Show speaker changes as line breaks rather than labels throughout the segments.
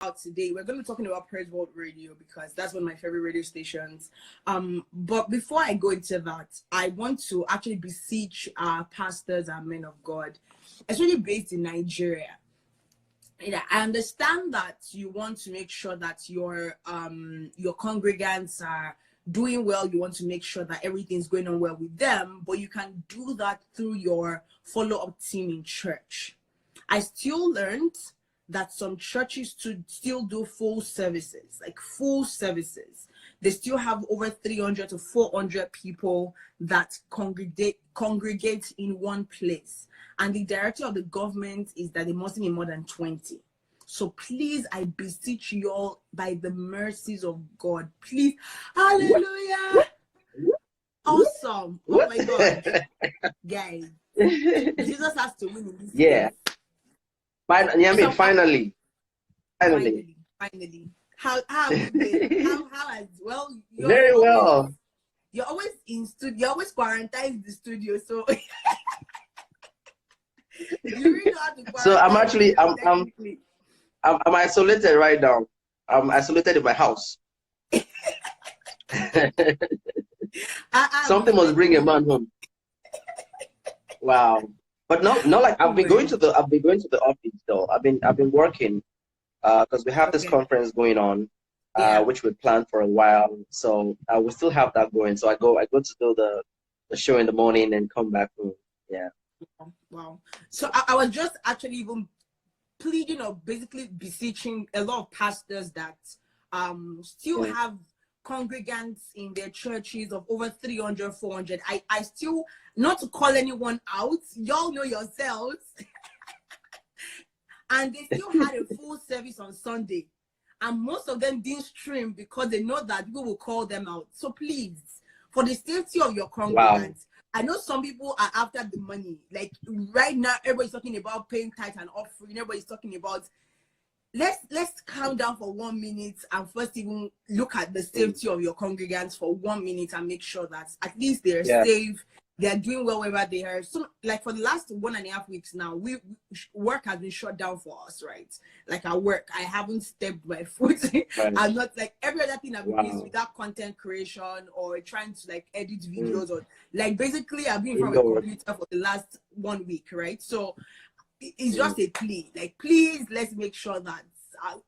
about today, we're going to be talking about Praiseworld Radio because that's one of my favorite radio stations. But before I go into that, I want to actually beseech our pastors and men of God, especially based in Nigeria. I understand that you want to make sure that your congregants are doing well. You want to make sure that everything's going on well with them, but you can do that through your follow-up team in church. I still learned that some churches still do full services, like full services. They still have over 300 to 400 people that congregate in one place. And the directive of the government is that it mustn't be more than 20. So please, I beseech you all by the mercies of God, please. Hallelujah. Awesome. Oh my God. Guys, Jesus has to win in this case.
Finally.
How have you been? How has
very well.
You're always in studio. You're always quarantined in the studio, so you really know how to quarantine.
So I'm actually I'm isolated right now. I'm isolated in my house. Something must bring a man home. Wow. But not like I've been going to the office though. I've been working because we have this conference going on, which we planned for a while. So we still have that going. So I go to do the show in the morning and come back home. Yeah.
Wow. So I was just actually even pleading or basically beseeching a lot of pastors that still have congregants in their churches of over 300, 400. I still, not to call anyone out, y'all know yourselves. And they still had a full service on Sunday. And most of them didn't stream because they know that people will call them out. So please, for the safety of your congregants, I know some people are after the money. Like right now, everybody's talking about paying tithe and offering. Everybody's talking about, let's calm down for 1 minute and first even look at the safety of your congregants for 1 minute and make sure that at least they're safe, they're doing well wherever they are. So like for the last 1.5 weeks now, work has been shut down for us, right? Like at work, I haven't stepped my foot. I'm not like every other thing I've been busy with that content creation or trying to like edit videos or like basically I've been from a computer for the last 1 week, right? So it's just a plea, like please let's make sure that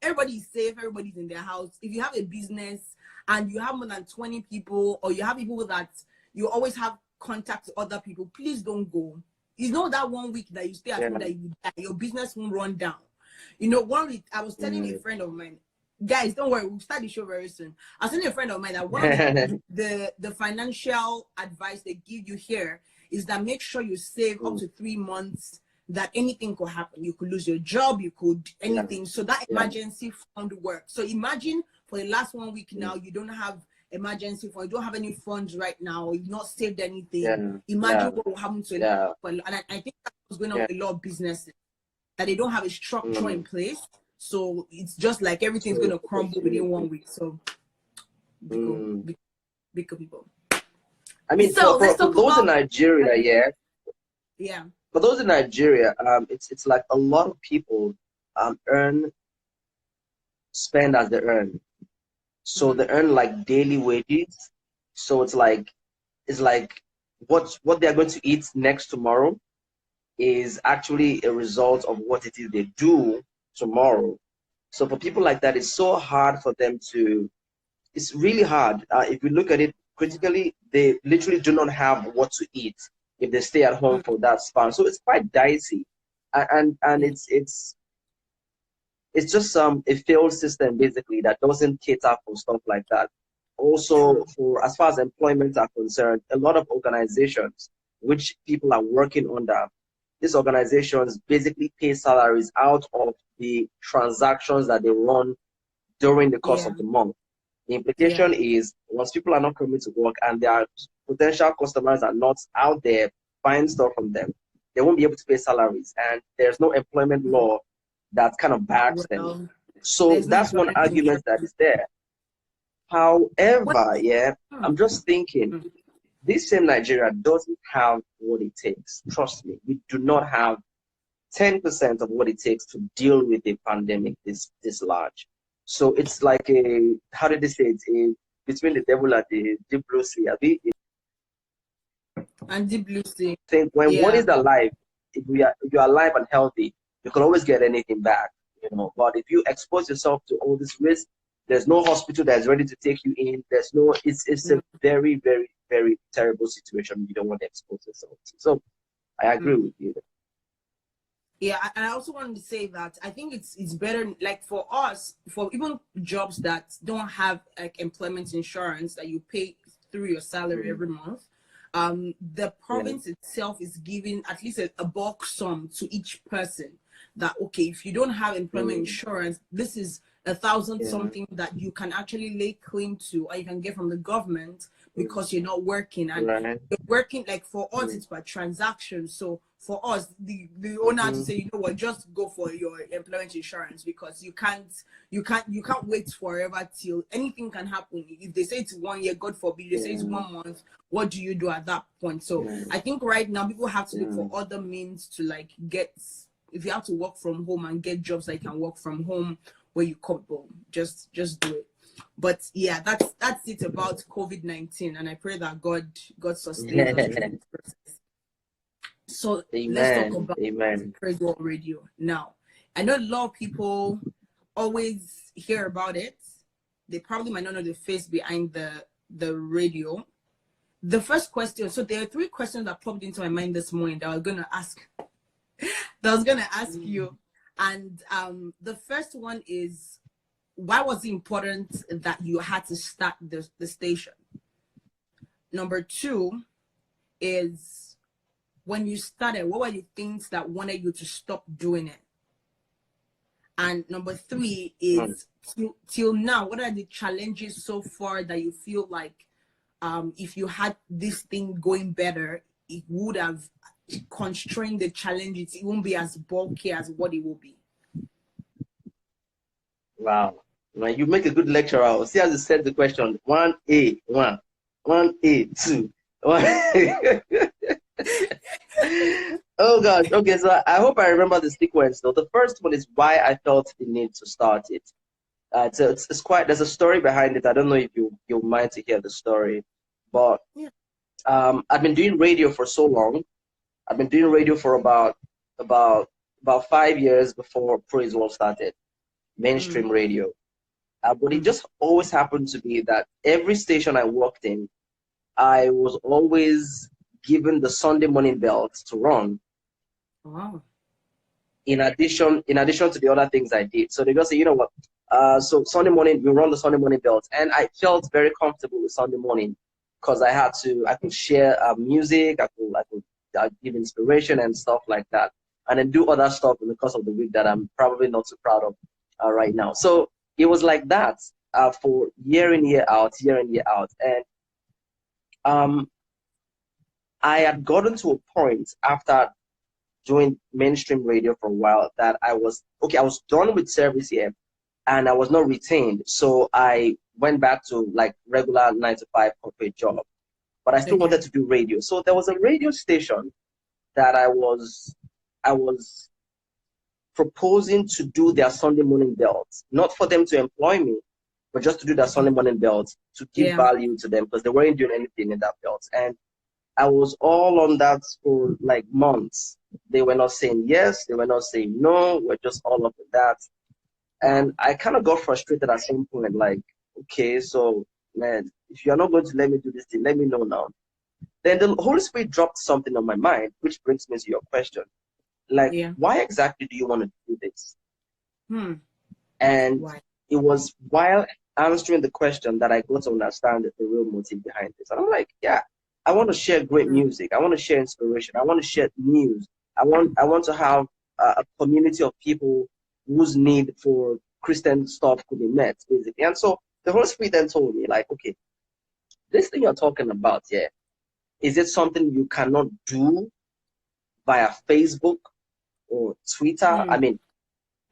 everybody's safe, everybody's in their house. If you have a business and you have more than 20 people or you have people that you always have contact with other people, please don't go. You know that 1 week that you stay at home that you die, your business won't run down. You know, 1 week I was telling a friend of mine, guys, don't worry, we'll start the show very soon. I was telling a friend of mine that one of the financial advice they give you here is that make sure you save up to 3 months, that anything could happen. You could lose your job, you could anything. So that emergency fund works. So imagine for the last 1 week now, you don't have emergency fund, you don't have any funds right now, you've not saved anything. Imagine what will happen to a and I think that's what's going on with a lot of businesses, that they don't have a structure in place. So it's just like everything's going to crumble within 1 week. So big people.
I mean,
so
for those in Nigeria, for those in Nigeria, it's like a lot of people spend as they earn. So they earn like daily wages. So it's like what they're going to eat next tomorrow is actually a result of what it is they do tomorrow. So for people like that, it's so hard for them to, it's really hard. If you look at it critically, they literally do not have what to eat if they stay at home for that span. So it's quite dicey. And it's just a failed system basically that doesn't cater for stuff like that. Also, for as far as employment are concerned, a lot of organizations which people are working under, these organizations basically pay salaries out of the transactions that they run during the course of the month. The implication is once people are not coming to work and their potential customers are not out there buying stuff from them, they won't be able to pay salaries, and there's no employment law that kind of backs them. So that's one argument that is there. However, I'm just thinking, this same Nigeria doesn't have what it takes. Trust me, we do not have 10% of what it takes to deal with a pandemic this large. So it's like a, how did they say it? Between the devil and the deep blue sea.
And deep blue sea.
Think when one is alive, if you're alive and healthy, you can always get anything back, you know. But if you expose yourself to all this risk, there's no hospital that's ready to take you in. There's no, it's a very, very, very terrible situation you don't want to expose yourself to. So I agree with you.
Yeah, and I also wanted to say that I think it's better, like for us, for even jobs that don't have like employment insurance that you pay through your salary every month. The province itself is giving at least a bulk sum to each person that, okay, if you don't have employment insurance, this is 1,000 something that you can actually lay claim to, or you can get from the government because you're not working. And you're working, like for us, it's by transaction. So for us, the owner to say, you know what, just go for your employment insurance, because you can't wait forever till anything can happen. If they say it's 1 year, God forbid, they say it's 1 month, what do you do at that point? So I think right now people have to look for other means to like get, if you have to work from home and get jobs that you can work from home where you come home, just do it. But yeah, that's it about COVID-19, and I pray that God sustains us through this process. So let's talk about Praiseworld Radio now. I know a lot of people always hear about it. They probably might not know the face behind the radio. The first question, so there are 3 questions that popped into my mind this morning that I was gonna ask you. And the first one is, why was it important that you had to start the station? Number 2 is, when you started, what were the things that wanted you to stop doing it? And number 3 is, till now, what are the challenges so far that you feel like if you had this thing going better, it would have constrained the challenges, it won't be as bulky as what it will be?
Wow. When you make a good lecturer, see how you said the question, 1A, 1, 1A, 2, 1. Oh gosh. Okay, so I hope I remember the sequence though. The first one is why I felt the need to start it. It's quite, there's a story behind it. I don't know if you'll mind to hear the story, but I've been doing radio for so long. I've been doing radio for about 5 years before Praiseworld started, mainstream radio. But it just always happened to be that every station I worked in, I was always given the Sunday morning belt to run.
Wow.
In addition to the other things I did. So they just say, you know what, so Sunday morning, we run the Sunday morning belt. And I felt very comfortable with Sunday morning because I could share music, I could give inspiration and stuff like that. And then do other stuff in the course of the week that I'm probably not so proud of right now. So it was like that for year in, year out. And I had gotten to a point after doing mainstream radio for a while that I was done with service here and I was not retained. So I went back to like regular 9-to-5 corporate job, but I still wanted to do radio. So there was a radio station that I was proposing to do their Sunday morning belts, not for them to employ me, but just to do their Sunday morning belts to give value to them because they weren't doing anything in that belt. And I was all on that for like months. They were not saying yes, they were not saying no, we're just all up with that. And I kind of got frustrated at some point, like, okay, so man, if you're not going to let me do this thing, let me know now. Then the Holy Spirit dropped something on my mind, which brings me to your question. Like, why exactly do you want to do this? And it was while answering the question that I got to understand the real motive behind this. And I'm like, yeah, I want to share great music. I want to share inspiration. I want to share news. I want to have a community of people whose need for Christian stuff could be met, basically. And so the Holy Spirit then told me, like, okay, this thing you're talking about, is it something you cannot do via Facebook or Twitter? I mean,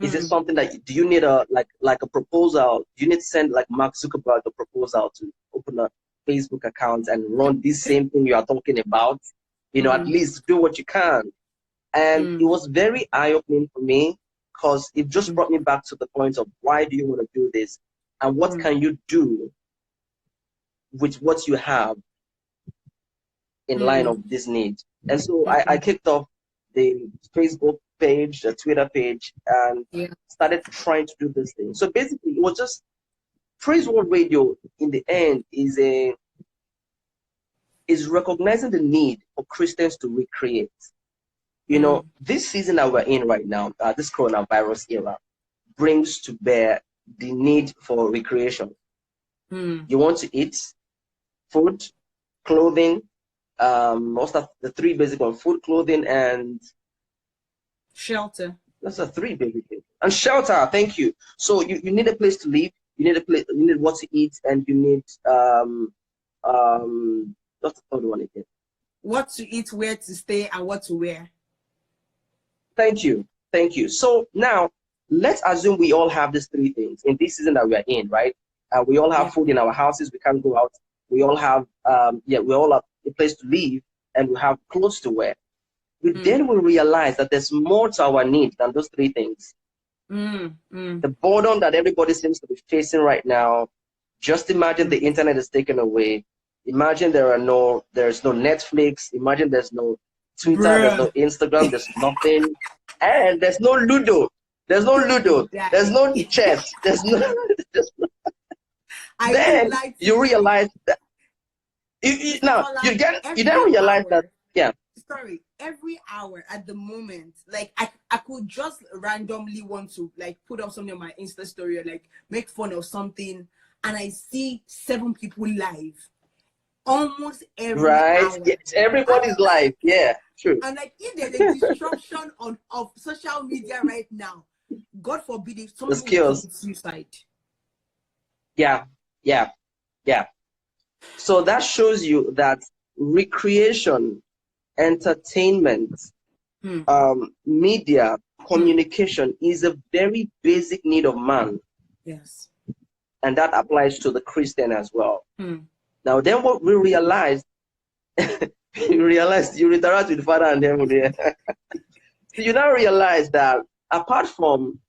is it something that, do you need a proposal? Do you need to send like Mark Zuckerberg a proposal to open a Facebook account and run this same thing you are talking about? You know, at least do what you can. And it was very eye-opening for me, because it just brought me back to the point of, why do you want to do this? And what can you do with what you have in line of this need? And so I kicked off the Facebook page, the Twitter page, and started trying to do this thing. So basically, it was just, Praiseworld Radio in the end is recognizing the need for Christians to recreate. You know, this season that we're in right now, this coronavirus era, brings to bear the need for recreation. You want to eat, food, clothing, what's that? The three basic ones: food, clothing, and
shelter. That's
the three basic things. And shelter, thank you. So you need a place to live, you need a place, you need what to eat, and you need what's the third one again?
What to eat, where to stay, and what to wear.
Thank you. Thank you. So now let's assume we all have these three things in this season that we are in, right? We all have food in our houses. We can't go out. We all have, we all have a place to live, and we have clothes to wear. Then we realize that there's more to our need than those three things. The boredom that everybody seems to be facing right now. Just imagine the internet is taken away. Imagine there's no Netflix. Imagine there's no Twitter, there's no Instagram, there's nothing, and there's no Ludo. There's no Ludo. There's no chess. There's no. Then you realize that you then realize that
Sorry, every hour at the moment, like I could just randomly want to like put up something on my Insta story or like make fun of something, and I see 7 people live. Almost every hour.
Yes, everybody's live. Yeah, true.
And like, if there's a disruption of social media right now, God forbid if someone will commit suicide.
Yeah. So that shows you that recreation, entertainment, media, communication is a very basic need of man.
Yes.
And that applies to the Christian as well. Now, then what we realized, you interact with Father and them. You now realize that apart from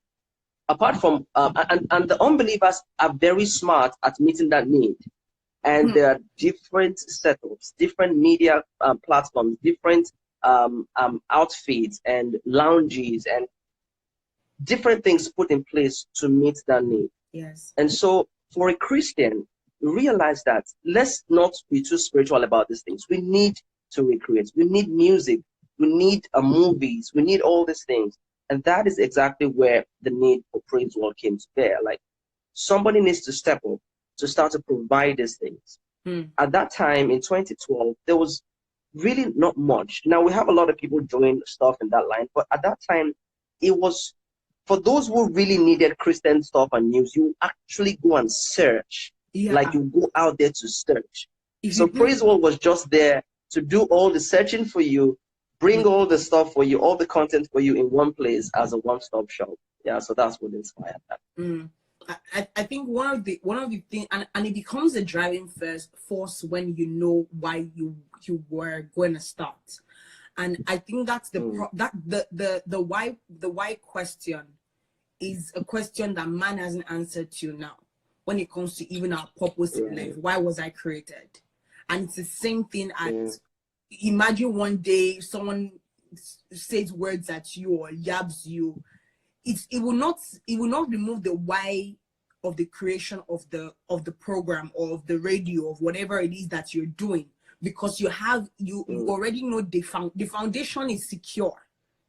the unbelievers are very smart at meeting that need. And there are different setups, different media platforms, different outfits and lounges and different things put in place to meet that need.
Yes.
And so for a Christian, realize that let's not be too spiritual about these things. We need to recreate. We need music. We need movies. We need all these things. And that is exactly where the need for Praiseworld came to bear. Like, somebody needs to step up to start to provide these things. At that time in 2012, there was really not much. Now we have a lot of people doing stuff in that line, but at that time, it was for those who really needed Christian stuff and news. You actually go and search. Like, you go out there to search. So Praiseworld was just there to do all the searching for you, bring all the stuff for you, all the content for you in one place as a one-stop shop. Yeah, so that's what inspired that.
I think one of the things, and it becomes a driving force when you know why you were going to start. And I think that's the why question is a question that man hasn't answered to now. When it comes to even our purpose in life, why was I created? And it's the same thing as imagine one day someone says words at you or yabs you. It will not remove the why of the creation of the program or of the radio of whatever it is that you're doing, because you already know the foundation is secure.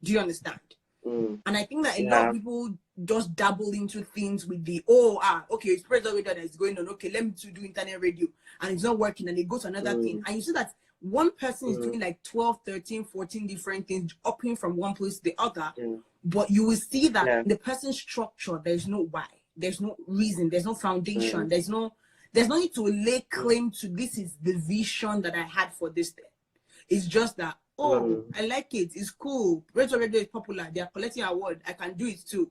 Do you understand? And I think that a lot of people just dabble into things with the okay, it's Praiseworld Radio that is going on, okay, let me do internet radio, and it's not working, and they go to another thing, and you see that one person is doing like 12, 13, 14 different things, hopping from one place to the other, but you will see that the person's structure, there's no why, there's no reason, there's no foundation, there's no need to lay claim to this is the vision that I had for this thing. It's just that, I like it, it's cool, Praiseworld Radio is popular, they are collecting award, I can do it too.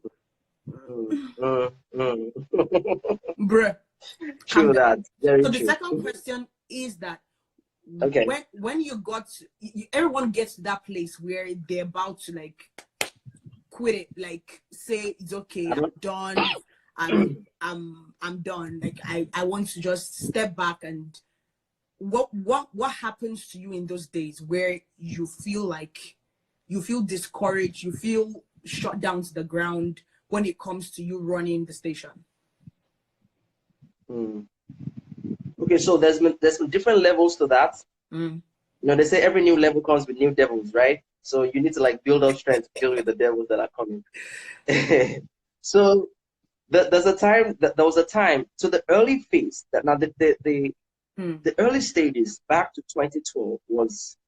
Bruh.
True that. Very
so
true.
the second question is that
Okay.
When you got everyone gets to that place where they're about to like quit it, like say it's okay, I'm done, I'm done, like I want to just step back. And what happens to you in those days where you feel discouraged, you feel shut down to the ground when it comes to you running the station?
Okay, so there's some different levels to that. You know, they say every new level comes with new devils, right? So you need to like build up strength to deal with the devils that are coming. So there was a time. So the early phase that now the early stages back to 2012 was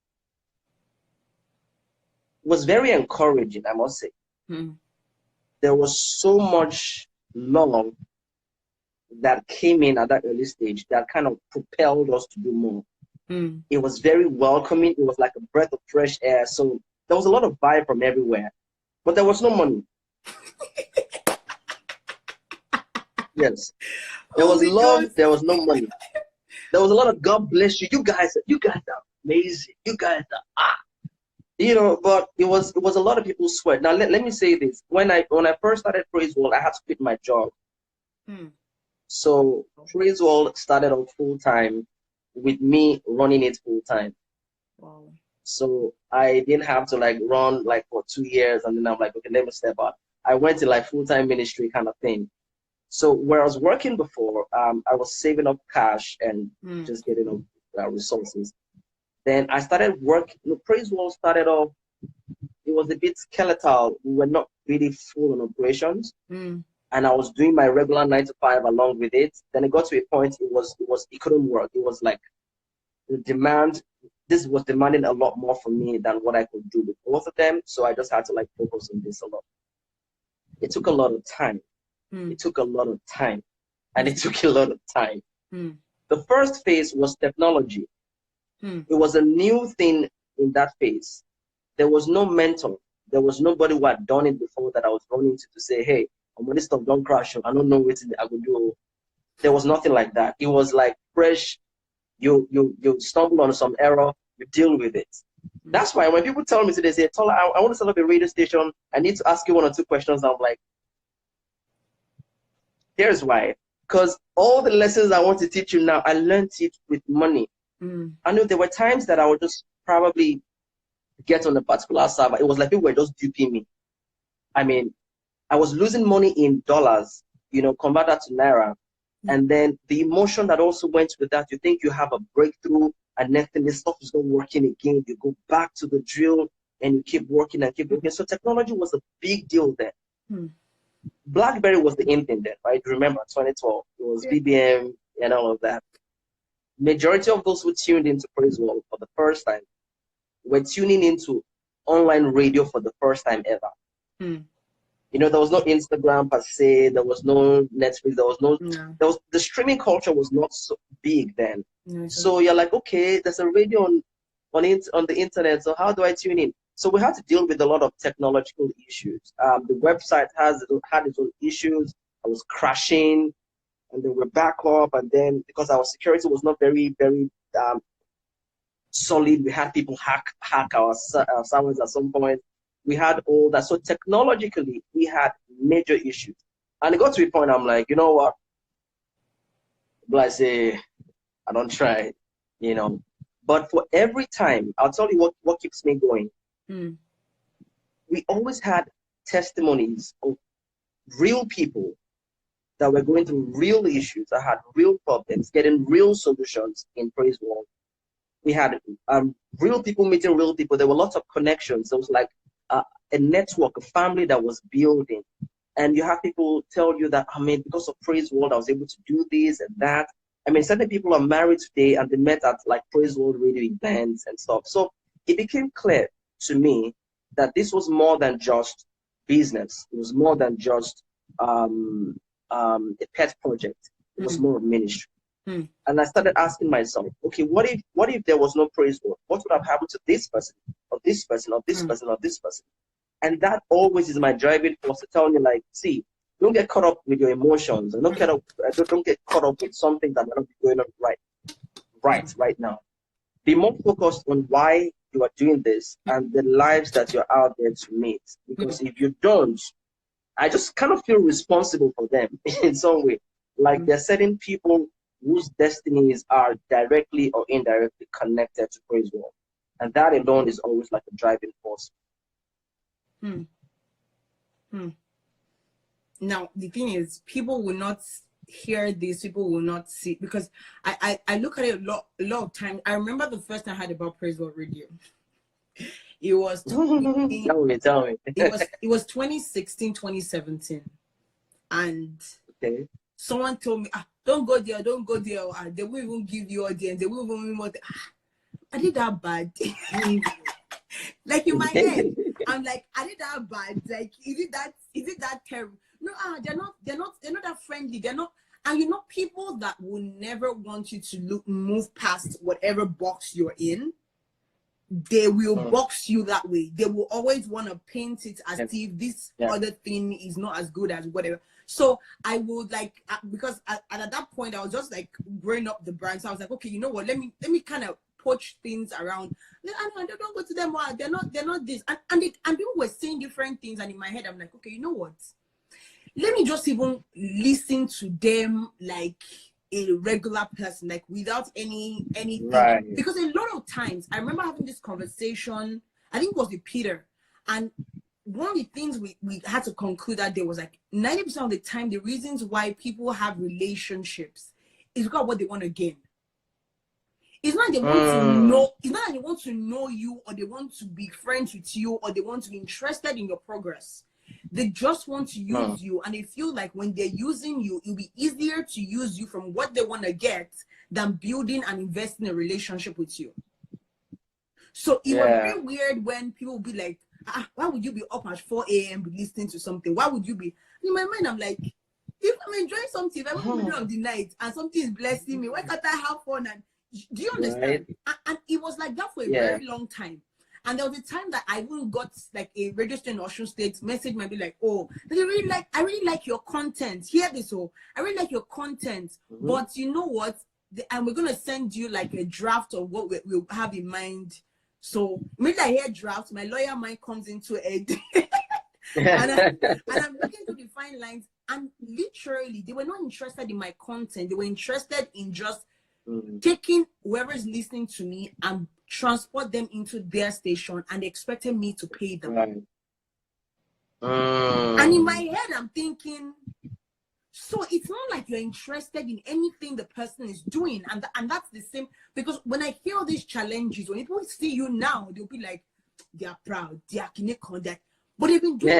very encouraging, I must say. There was so much love that came in at that early stage that kind of propelled us to do more. It was very welcoming. It was like a breath of fresh air. So there was a lot of vibe from everywhere, but there was no money. Yes, there was love. God. There was no money. There was a lot of God bless you. You guys are amazing. You guys are you know. But it was a lot of people's sweat. Now let me say this: when I first started Praiseworld, I had to quit my job. So Praiseworld started on full time, with me running it full time.
Wow.
So I didn't have to like run like for 2 years and then I'm like, okay, let me step out. I went to like full-time ministry kind of thing. So where I was working before, I was saving up cash and just getting resources. Then I started working. Praiseworld started off, it was a bit skeletal. We were not really full on operations. And I was doing my regular 9 to 5 along with it. Then it got to a point it couldn't work. It was like the demand. This was demanding a lot more from me than what I could do with both of them. So I just had to like focus on this a lot. It took a lot of time. It took a lot of time. And it took a lot of time. The first phase was technology. It was a new thing in that phase. There was no mentor. There was nobody who had done it before that I was running to say, hey, I'm when this stuff don't crash. I don't know what I could do. There was nothing like that. It was like fresh. You stumble on some error, you deal with it. That's why when people tell me today, say, Tola, I want to set up a radio station, I need to ask you 1 or 2 questions. I'm like, here's why. Because all the lessons I want to teach you now, I learned it with money. I know there were times that I would just probably get on a particular server. It was like people were just duping me. I mean, I was losing money in dollars, convert that to Naira. And then the emotion that also went with that, you think you have a breakthrough and then this stuff is not working again. You go back to the drill and you keep working and keep working. So technology was a big deal then. BlackBerry was the in thing then, right? Remember, 2012, it was BBM and all of that. Majority of those who tuned into Praiseworld for the first time were tuning into online radio for the first time ever. There was no Instagram per se, there was no Netflix, the streaming culture was not so big then. So you're like, okay, there's a radio on the internet, so how do I tune in? So we had to deal with a lot of technological issues. The website had its own issues. I was crashing, and then we're back up, and then because our security was not very, very solid, we had people hack our servers at some point. We had all that. So technologically, we had major issues. And it got to a point, I'm like, you know what? But I say, I don't try, But for every time, I'll tell you what keeps me going. We always had testimonies of real people that were going through real issues, that had real problems, getting real solutions in Praiseworld. We had real people meeting real people. There were lots of connections. There was like a network, a family that was building. And you have people tell you that, because of Praiseworld, I was able to do this and that. Certain people are married today and they met at like Praiseworld Radio events and stuff. So it became clear to me that this was more than just business. It was more than just a pet project. It was more of ministry. And I started asking myself, okay, what if there was no Praiseworld? What would have happened to this person, or this person, or this person, or this person? And that always is my driving force to tell me, like, see, don't get caught up with your emotions, and don't get caught up with something that might not be going on right now. be more focused on why you are doing this and the lives that you're out there to meet. Because if you don't, I just kind of feel responsible for them in some way. Like there are certain people whose destinies are directly or indirectly connected to Praiseworld. And that alone is always like a driving force.
Now, the thing is, people will not hear this, people will not see, because I look at it a lot of times. I remember the first time I heard about Praiseworld Radio. It was
tell me.
it was 2016, 2017. And someone told me, don't go there. They won't even give you audience. They won't even I did that bad. Like in my head, I'm like, I did that bad. Like, is it that terrible? No, they're not that friendly. They're not. And you know, people that will never want you to move past whatever box you're in, they will box you that way. They will always want to paint it as if this other thing is not as good as whatever. So I would like, because at that point I was just like growing up the brand. So I was like, okay, you know what? Let me kind of poach things around. I don't go to them. They're not this. And people were saying different things. And in my head, I'm like, okay, you know what? Let me just even listen to them like a regular person, like without anything. Right. Because a lot of times, I remember having this conversation, I think it was with Peter, and one of the things we had to conclude that day was like 90% of the time, the reasons why people have relationships is because of what they want to gain. It's not they want to know, it's not that they want to know you, or they want to be friends with you, or they want to be interested in your progress. They just want to use you, and they feel like when they're using you, it'll be easier to use you from what they want to get than building and investing in a relationship with you. So it was very weird when people would be like, why would you be up at 4 a.m. listening to something? Why would you be? In my mind, I'm like, if I'm enjoying something, if I'm in the middle of the night and something is blessing me, why can't I have fun? And do you understand? Right. And it was like that for a very long time. And there was a time that I even got like a radio station in Osun State message might be like, oh, I really like your content. Hear this, I really like your content. But you know what? And we're going to send you like a draft of what we'll have in mind. So maybe I hear drafts, my lawyer mind comes into it. and I'm looking to the fine lines. And literally, they were not interested in my content. They were interested in just taking whoever's listening to me and transport them into their station, and they expected me to pay them. Right. And in my head, I'm thinking, so it's not like you're interested in anything the person is doing. And that's the same, because when I hear all these challenges, when people see you now, they'll be like, they are proud, they are connected. But they've been doing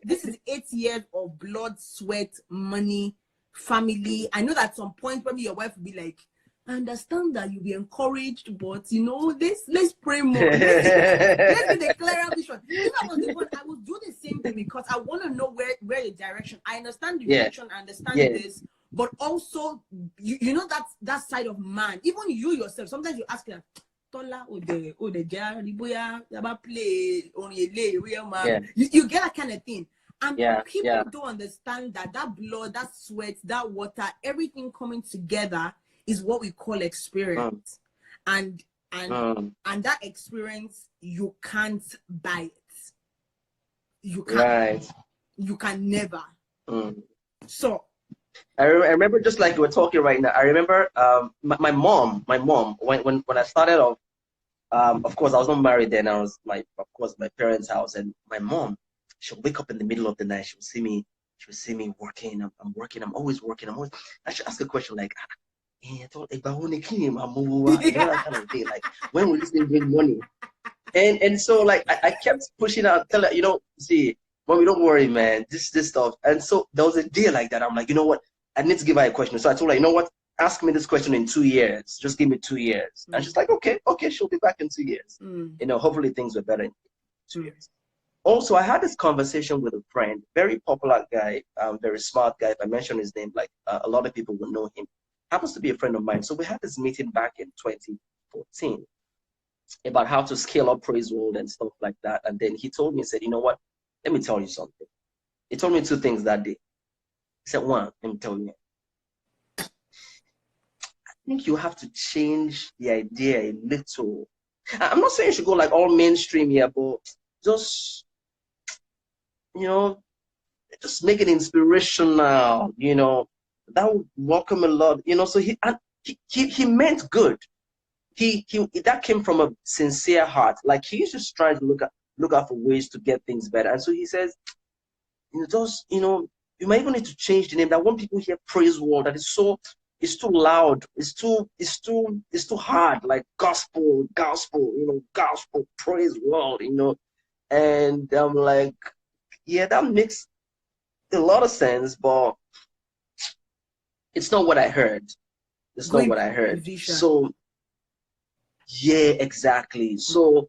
this is 8 years of blood, sweat, money, family. I know that at some point, probably your wife will be like, I understand that you'll be encouraged, but you know, let's pray more. Let's get a clearer vision. If I was the one, I would do the same thing, because I want to know where the direction. I understand the direction, I understand this, but also you know that side of man. Even you yourself, sometimes you ask like, Tola, play you get that kind of thing. And people don't understand that blood, that sweat, that water, everything coming together is what we call experience. And that experience, you can't buy it. You can't. You can never. So
I remember, just like we're talking right now, I remember my mom when I started off, of course I was not married then. I was my parents' house, and my mom, she'll wake up in the middle of the night, she'll see me working. I'm working, I'm always working, I should ask a question like, like, when will this thing bring money? And so like I kept pushing out, tell her, you know, see, mommy, don't worry, man, this stuff. And so there was a day like that. I'm like, you know what, I need to give her a question. So I told her, you know what, ask me this question in 2 years. Just give me 2 years. And she's like, okay, she'll be back in 2 years. You know, hopefully things were better in 2 years. Also, I had this conversation with a friend, very popular guy, very smart guy. If I mention his name, like a lot of people will know him. Happens to be a friend of mine. So we had this meeting back in 2014 about how to scale up Praiseworld and stuff like that. And then he told me, he said, you know what, let me tell you something. He told me 2 things that day. He said, one, let me tell you, think you have to change the idea a little. I'm not saying you should go like all mainstream here, but just, you know, just make it inspirational, you know, that would welcome a lot, you know. So he meant good. He that came from a sincere heart. Like, he's just trying to look out for ways to get things better. And so he says, you know, just, you know, you might even need to change the name. That when people hear Praiseworld, that is so, it's too loud, it's too hard, like gospel, you know, gospel, Praiseworld, you know. And I'm like, yeah, that makes a lot of sense, but it's not what I heard. It's not what I heard. So yeah, exactly. So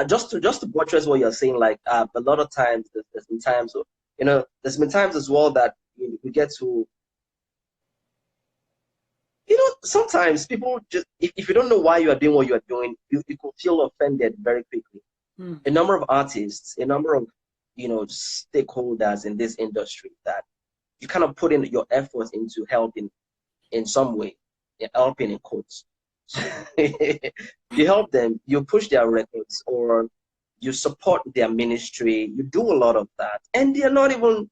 just to buttress what you're saying, like a lot of times there's been times, you know, there's been times as well that we get to, you know, sometimes people just, if you don't know why you are doing what you are doing, you could feel offended very quickly. A number of artists, a number of, you know, stakeholders in this industry that you kind of put in your efforts into helping in some way, helping in quotes. You help them, you push their records, or you support their ministry, you do a lot of that, and they're not even,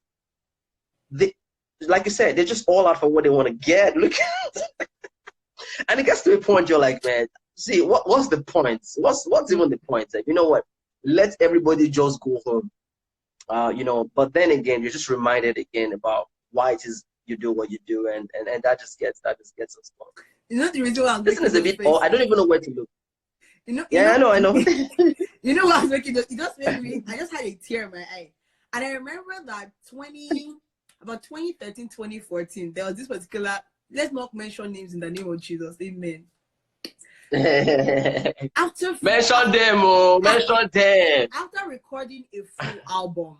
like you said, they're just all out for what they want to get. Look at and it gets to a point you're like, man, see, what's the point? What's even the point? Like, you know what? Let everybody just go home. You know, but then again, you're just reminded again about why it is you do what you do, and that just gets us going.
You know the reason why I'm
this is a bit, I don't even know where to look.
I know.
You
know what I was making? It just made me. I just had a tear in my eye, and I remember that about 2013, 2014, there was this particular. Let's not mention names in the name of Jesus. Amen.
Mention them.
After recording a full album.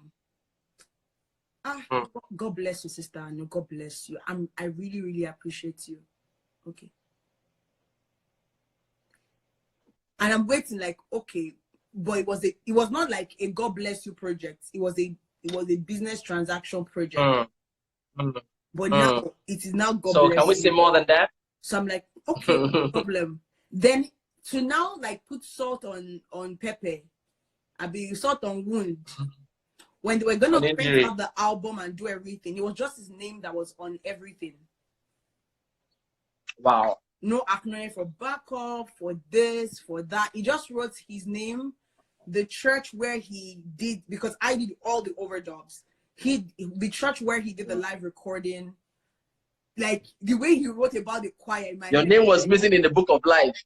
God bless you, sister. No, God bless you. I really, really appreciate you. Okay. And I'm waiting, like, okay, but it was not like a God bless you project. It was a business transaction project. But now it is now God bless you.
So can we say more than that?
So I'm like, okay, no problem. Then to now like put salt on pepper, I be salt on wound. When they were gonna print out the album and do everything, it was just his name that was on everything.
Wow.
No acknowledgement for backup, for this, for that. He just wrote his name, the church where he did, because I did all the overdubs. The church where he did the live recording, like the way he wrote about the choir in my
Your
head.
name was missing in the book of life.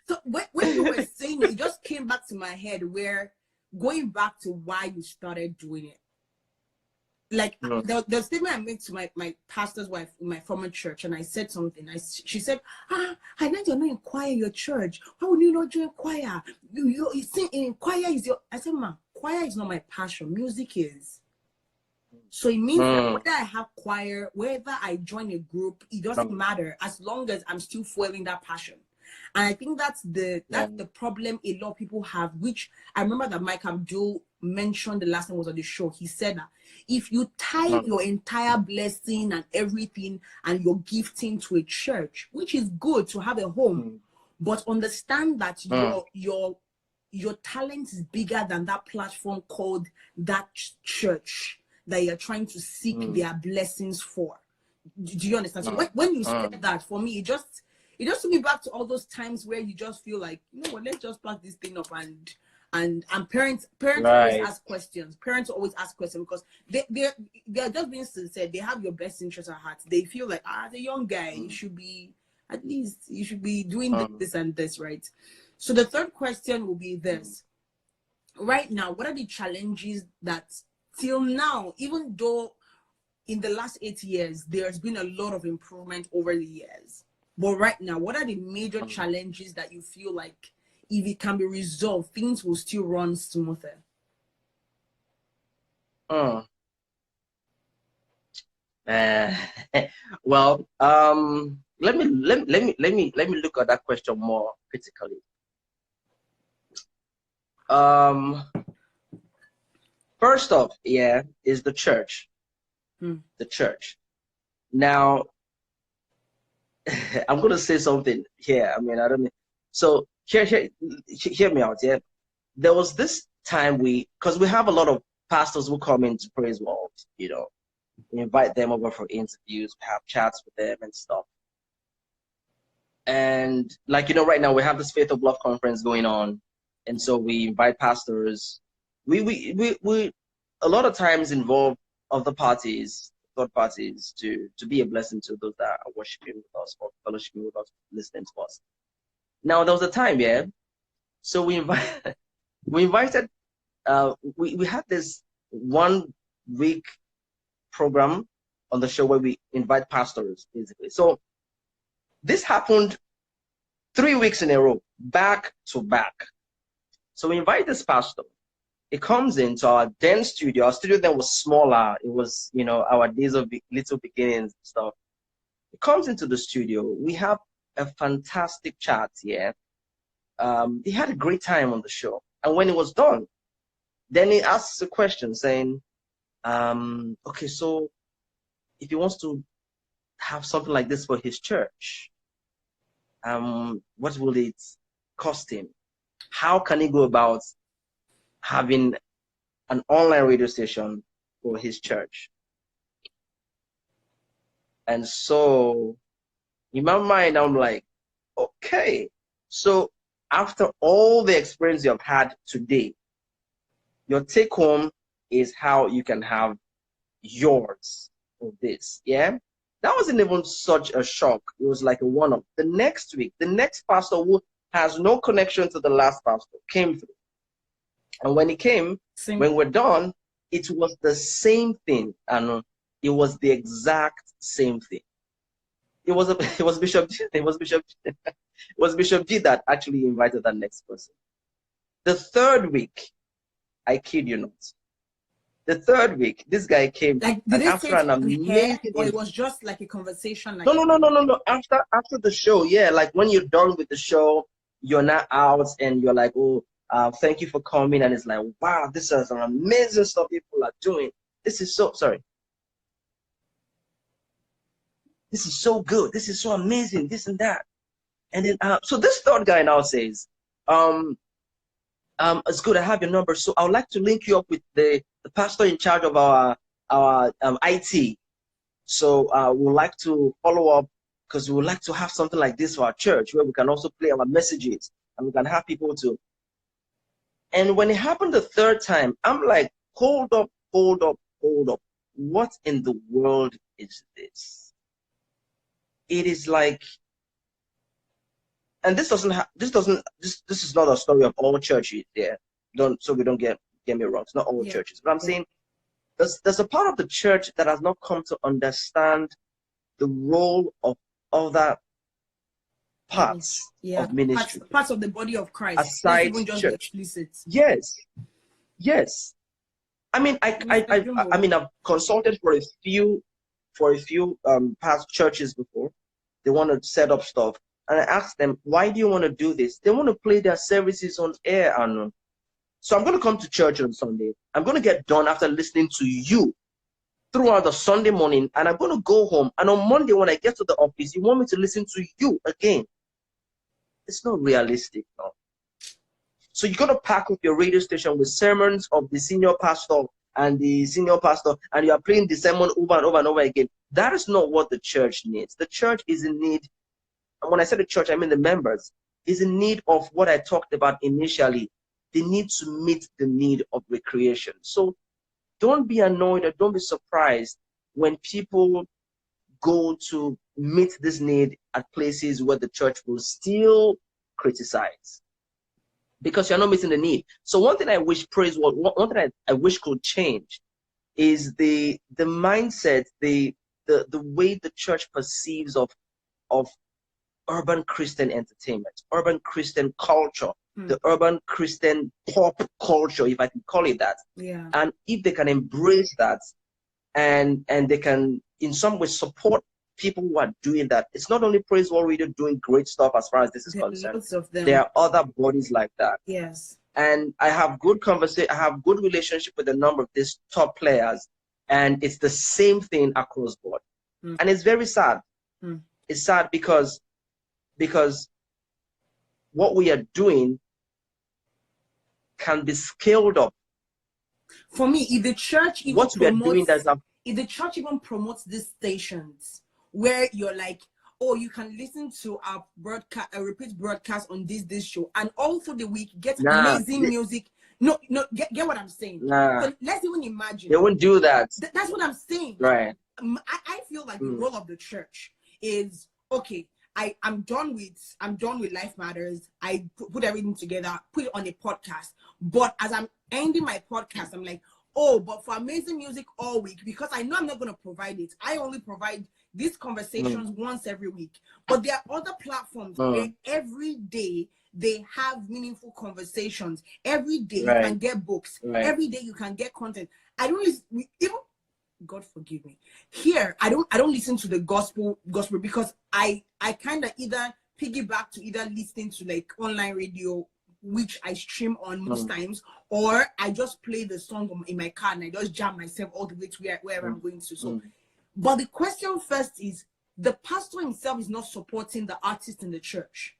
So when you were saying it just came back to my head, where going back to why you started doing it. Like the statement I made to my pastor's wife in my former church, and I said something. She said, I know you're not in choir in your church. Why would you not join choir? You sing in choir is your. I said, ma, choir is not my passion. Music is. So it means that whether I have choir, whether I join a group, it doesn't matter as long as I'm still fueling that passion. And I think that's the problem a lot of people have, which I remember that Mike Abdul mentioned the last time was on the show. He said that if you tie your entire blessing and everything and your gifting to a church, which is good to have a home, but understand that your talent is bigger than that platform called that church that you're trying to seek their blessings for. Do you understand? So when you said that, for me, it just took me back to all those times where you just feel like, you know what, let's just pack this thing up and parents always ask questions. Parents always ask questions because they're just being sincere. They have your best interest at heart. They feel like, as a young guy, you should be doing this and this, right? So the third question will be this. Right now, what are the challenges that till now, even though in the last 8 years, there's been a lot of improvement over the years, but right now, what are the major challenges that you feel like if it can be resolved, things will still run smoother?
Well, let me look at that question more critically. First off, is the church. The church. Now, I'm going to say something here. I mean, I don't mean, so hear me out. Yeah. There was this time because we have a lot of pastors who come into Praiseworld, you know, we invite them over for interviews, we have chats with them and stuff. And like, you know, right now we have this Faith of Love conference going on. And so we invite pastors. We a lot of times involve other parties, third parties to be a blessing to those that are worshiping with us or fellowshipping with us, listening to us. Now there was a time, yeah. So we invited we had this 1 week program on the show where we invite pastors, basically. So this happened 3 weeks in a row, back to back. So we invite this pastor. It comes into our then studio. Our studio then was smaller. It was, you know, our days of little beginnings and stuff. It comes into the studio. We have a fantastic chat here. He had a great time on the show. And when it was done, then he asks a question saying, okay, so if he wants to have something like this for his church, what will it cost him? How can he go about having an online radio station for his church? And so in my mind, I'm like, okay, so after all the experience you have had today, your take home is how you can have yours of this. Yeah, that wasn't even such a shock. It was like a one-off. The next week, the next pastor who has no connection to the last pastor came through. And when he came, when we're done, it was the same thing. And it was the exact same thing. It was Bishop G. It was Bishop G that actually invited that next person. The third week, I kid you not. The third week, this guy came,
like,
and after an amazing,
or it was just like a conversation. Like
no. After the show, yeah, like when you're done with the show, you're not out, and you're like, oh, thank you for coming, and it's like, wow, this is an amazing stuff people are doing. This is so This is so good. This is so amazing. This and that, and then so this third guy now says, it's good. I have your number, so I would like to link you up with the pastor in charge of our IT. So we would like to follow up because we would like to have something like this for our church where we can also play our messages and we can have people to. And when it happened the third time, I'm like, hold up. What in the world is this? It is like, and this is not a story of all churches there. So we don't get me wrong. It's not all churches. But I'm saying there's a part of the church that has not come to understand the role of other parts of ministry.
Parts of the body of Christ.
Aside
even just
church.
Explicit.
Yes. I mean, I've consulted for a few past churches before. They want to set up stuff. And I asked them, why do you want to do this? They want to play their services on air. And so I'm going to come to church on Sunday. I'm going to get done after listening to you throughout the Sunday morning. And I'm going to go home. And on Monday, when I get to the office, you want me to listen to you again. It's not realistic. No. So you're going to pack up your radio station with sermons of the senior pastor and the senior pastor, and you are playing the sermon over and over and over again. That is not what the church needs. The church is in need. And when I say the church, I mean the members, is in need of what I talked about initially. They need to meet the need of recreation. So don't be annoyed or don't be surprised when people go to meet this need at places where the church will still criticize, because you're not meeting the need. So one thing I wish one thing I wish could change is the mindset, the way the church perceives of urban Christian entertainment, urban Christian culture, the urban Christian pop culture, if I can call it that.
Yeah.
And if they can embrace that and they can in some way support people who are doing that. It's not only Praiseworld Radio doing great stuff as far as this is concerned. There are other bodies like that.
Yes. And
I have good conversation. I have good relationship with a number of these top players, and it's the same thing across board. And it's very sad. it's sad because what we are doing can be scaled up.
For me, if the church even
What we are doing,
if the church even promotes these stations where you're like, oh, you can listen to our broadcast, a repeat broadcast on this show, and all through the week get amazing music. No, get what I'm saying. So let's even imagine.
They won't do that.
That's what I'm saying.
Right.
I feel like the role of the church is, okay, I'm done with Life Matters. I put everything together, put it on a podcast. But as I'm ending my podcast, I'm like, oh, but for amazing music all week, because I know I'm not going to provide it. I only provide these conversations once every week. But there are other platforms where every day they have meaningful conversations. Every day you can get books. Every day you can get content. I don't listen, even, God forgive me. Here, I don't listen to the gospel because I kind of either piggyback to either listening to like online radio, which I stream on most times, or I just play the song in my car and I just jam myself all the way to wherever I'm going to. So, but the question first is, the pastor himself is not supporting the artist in the church.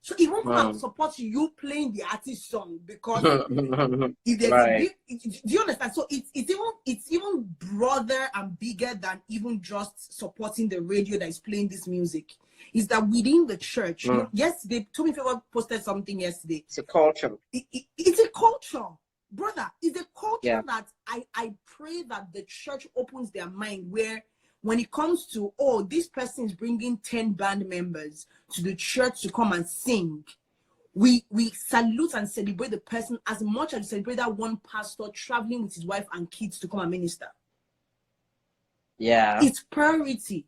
So he won't come and support you playing the artist song because if there's a big, do you understand? So it's even broader and bigger than even just supporting the radio that is playing this music. Is that within the church? Yesterday, Tommy Favor posted something yesterday.
It's a culture.
It's a culture, brother. It's a culture that I pray that the church opens their mind where, when it comes to, oh, this person is bringing 10 band members to the church to come and sing, we salute and celebrate the person as much as we celebrate that one pastor traveling with his wife and kids to come and minister.
Yeah.
It's priority.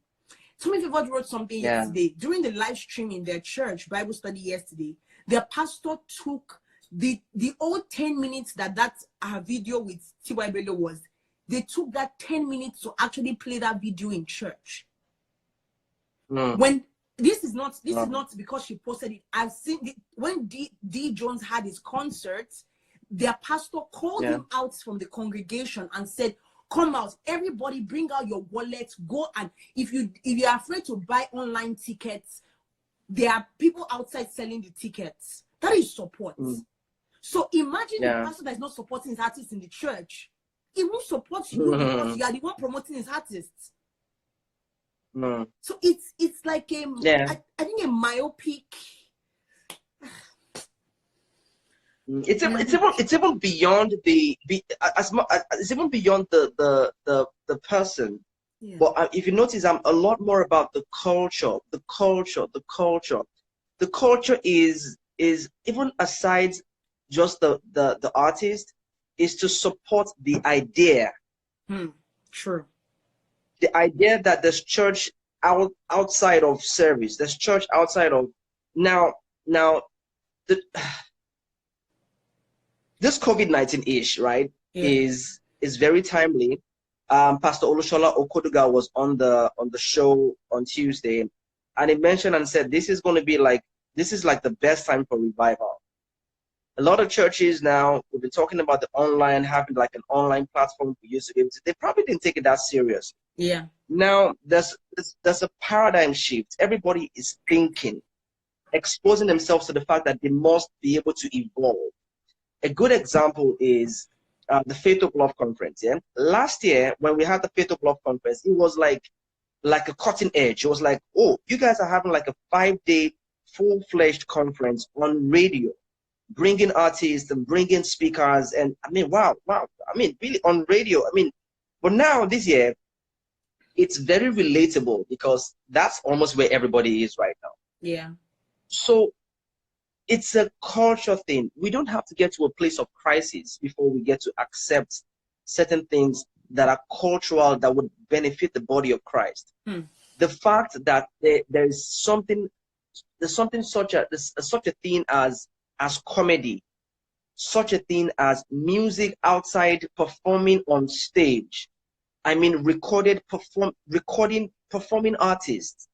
Tommy Favor wrote something yesterday. During the live stream in their church Bible study yesterday, their pastor took the old 10 minutes that video with T.Y. Bello was. They took that 10 minutes to actually play that video in church. When this is not because she posted it. I've seen it, when D. Jones had his concert, their pastor called him out from the congregation and said, come out, everybody, bring out your wallets, go, and if you're afraid to buy online tickets, there are people outside selling the tickets. That is support. So imagine the pastor that is not supporting his artists in the church. He won't support you because you are the one promoting his artists. So it's like I think a myopic.
It's even beyond it's even beyond the person. But if you notice, I'm a lot more about the culture. The culture is even aside just the artist, is to support the idea.
True.
The idea that there's church outside of service. There's church outside of now. This COVID-19 ish, right, is very timely. Pastor Olushola Okoduga was on the show on Tuesday, and he mentioned and said this is like the best time for revival. A lot of churches now will be talking about the online, having like an online platform for you to be able to. They probably didn't take it that serious.
Yeah.
Now there's a paradigm shift. Everybody is thinking, exposing themselves to the fact that they must be able to evolve. A good example is the Faith of Love conference. Yeah, last year when we had the Faith of Love conference, it was like a cutting edge. It was like, oh, you guys are having like a 5-day full-fledged conference on radio, bringing artists and bringing speakers, and I mean, wow. I mean, really on radio. I mean, but now this year, it's very relatable because that's almost where everybody is right now.
Yeah.
So it's a culture thing. We don't have to get to a place of crisis before we get to accept certain things that are cultural that would benefit the body of Christ. The fact that there's such a thing as comedy, such a thing as music outside performing on stage. I mean, recording performing artists,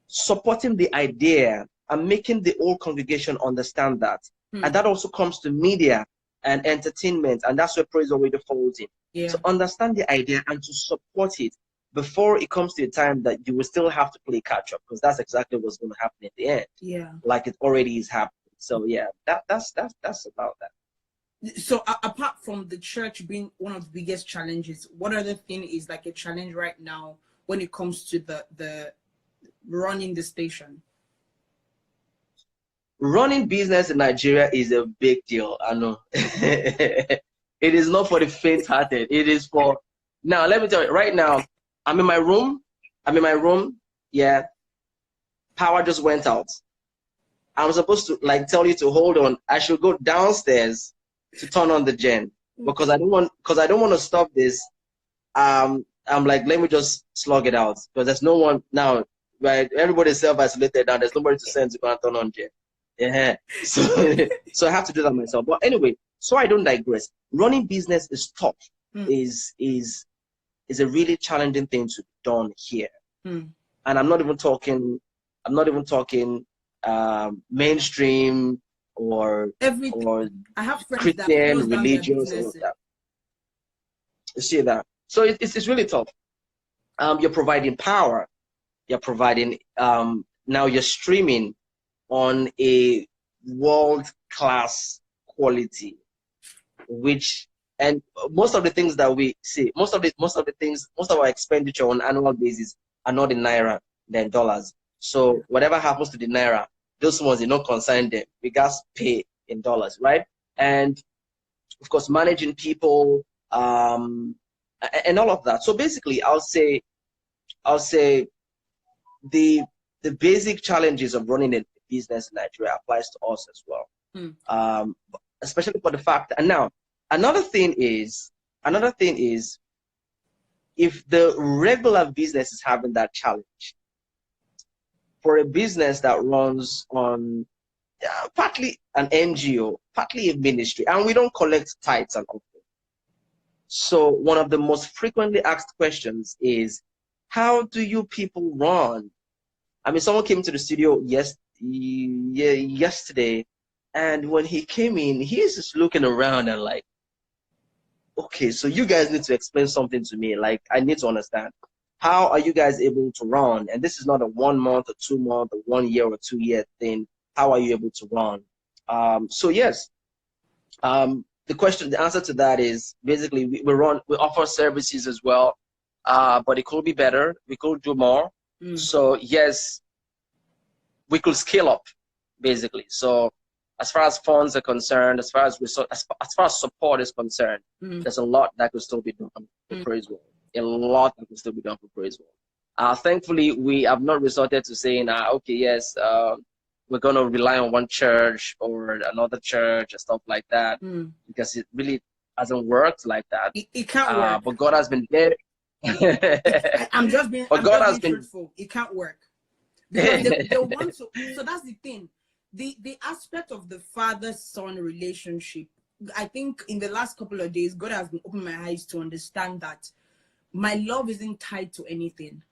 supporting the idea and making the whole congregation understand that. And that also comes to media and entertainment, and that's where Praiseworld Radio falls in. To understand the idea and to support it. before it comes to a time that you will still have to play catch up, because that's exactly what's going to happen at the end.
Yeah.
Like it already is happening. So yeah, that's about that.
So apart from the church being one of the biggest challenges, what other thing is like a challenge right now when it comes to the running the station?
Running business in Nigeria is a big deal. I know. It is not for the faint-hearted. It is for, now let me tell you, right now, I'm in my room. Yeah. Power just went out. I'm supposed to like tell you to hold on. I should go downstairs to turn on the gen, because I don't want to stop this. I'm like, let me just slug it out, because there's no one now, right? Everybody's self-isolated now. There's nobody to send to go and turn on gen. Yeah. So so I have to do that myself. But anyway, so I don't digress. Running business is tough. Is a really challenging thing to be done here. And I'm not even talking mainstream or
everything.
or
I have friends
Christian,
that
religious, all of that. You see that? So it's really tough. You're providing power. You're providing now you're streaming on a world-class quality, and most of the things that we see, most of our expenditure on an annual basis are not in naira, they're in dollars. So whatever happens to the naira, those ones do not concern them. We guys pay in dollars, right? And of course, managing people, and all of that. So basically, I'll say the basic challenges of running a business in Nigeria applies to us as well. Especially for the fact, and now another thing is if the regular business is having that challenge, for a business that runs on partly an NGO, partly a ministry, and we don't collect tithes and offering. So one of the most frequently asked questions is, how do you people run? I mean, someone came to the studio yesterday, and when he came in, he's just looking around and like, okay, so you guys need to explain something to me. Like, I need to understand. How are you guys able to run? And this is not a 1 month or 2 month or 1 year or 2 year thing. How are you able to run? So yes, the answer to that is basically we offer services as well, but it could be better. We could do more. So yes, we could scale up basically. So as far as funds are concerned, as far as support is concerned, there's a lot that could still be done for Praiseworld. A lot that can still be done for Praiseworld. Thankfully, we have not resorted to saying, okay, yes, we're going to rely on one church or another church and stuff like that, because it really hasn't worked like that.
It can't work.
But God has been there.
I'm just being truthful. It can't work. Because they want to. So that's the thing. The aspect of the father-son relationship, I think in the last couple of days, God has been opening my eyes to understand that my love isn't tied to anything.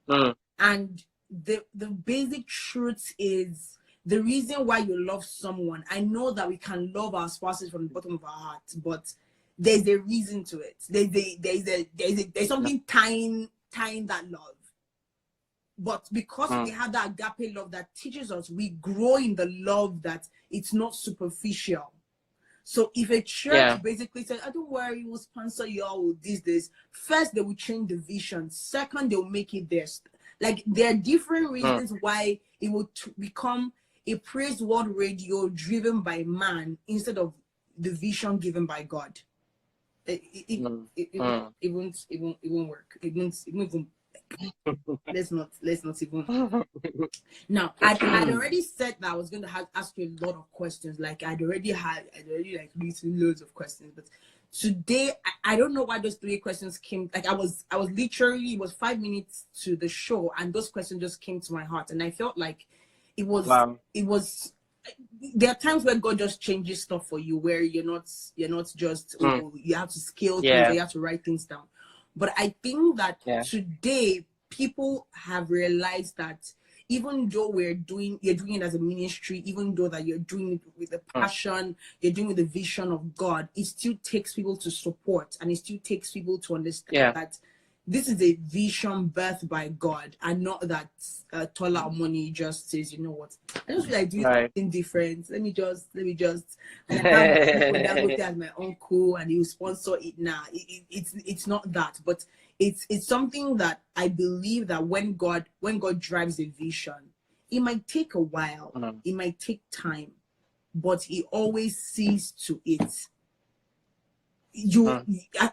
And the basic truth is, the reason why you love someone, I know that we can love our spouses from the bottom of our hearts, but there's a reason to it. There's something tying that love. But because we have that agape love that teaches us, we grow in the love that it's not superficial. So if a church basically says, "I don't worry, we'll sponsor you all with this," first they will change the vision. Second, they will make it theirs. Like, there are different reasons why it will become a Praiseworld Radio driven by man instead of the vision given by God. It won't work. It won't even. Let's not even. Now, I'd already said that I was going to ask you a lot of questions. Like, I'd already like written loads of questions, but today I don't know why those 3 questions came. Like, I was literally, it was 5 minutes to the show, and those questions just came to my heart, and I felt like it was. There are times where God just changes stuff for you, where you're not just you have to scale things, you have to write things down. But I think that today people have realized that even though you're doing it as a ministry, even though that you're doing it with a passion, you're doing it with the vision of God, it still takes people to support, and it still takes people to understand that this is a vision birthed by God, and not that Tola Omoniyi just says, you know what, I just feel like doing something different. Let me just, and I have Dangote as my uncle, and he will sponsor it now. It's not that, but it's something that I believe that when God drives a vision, it might take a while, it might take time, but he always sees to it.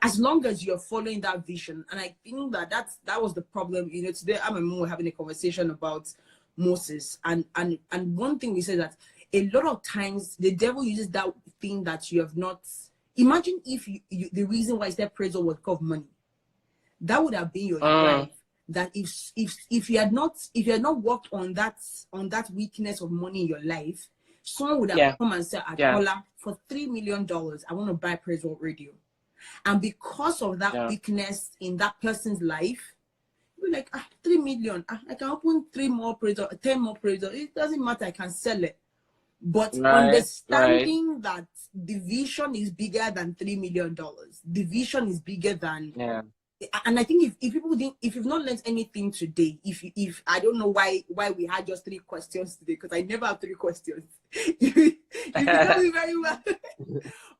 As long as you're following that vision. And I think that was the problem. You know, today I'm and Mom were having a conversation about Moses, and one thing we said, that a lot of times the devil uses that thing that you have not. Imagine if you the reason why that Praiseworld was because of money. That would have been your drive. That if you had not worked on that weakness of money in your life, someone would have come and said, Tola, for $3 million, I want to buy Praiseworld Radio. And because of that weakness in that person's life, you're like, 3 million, I can open 3 more Praiseworld, 10 more Praiseworld. It doesn't matter, I can sell it. But understanding that the vision is bigger than $3 million, the vision is bigger than and I think if people didn't, if you've not learned anything today, if I don't know why we had just 3 questions today, because I never have 3 questions. you know me very well.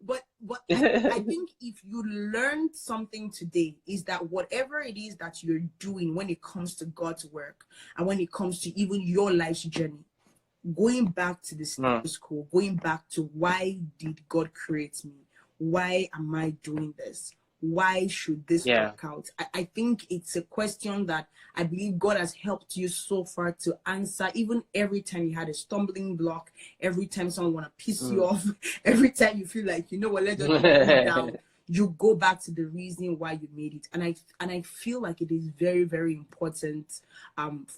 but I think if you learned something today, is that whatever it is that you're doing when it comes to God's work, and when it comes to even your life's journey, going back to the status quo, going back to why did God create me? Why am I doing this? Why should this work out? I think it's a question that I believe God has helped you so far to answer, even every time you had a stumbling block, every time someone want to piss you off, every time you feel like, you know what, let's just put it down, you go back to the reason why you made it. And I feel like it is very, very important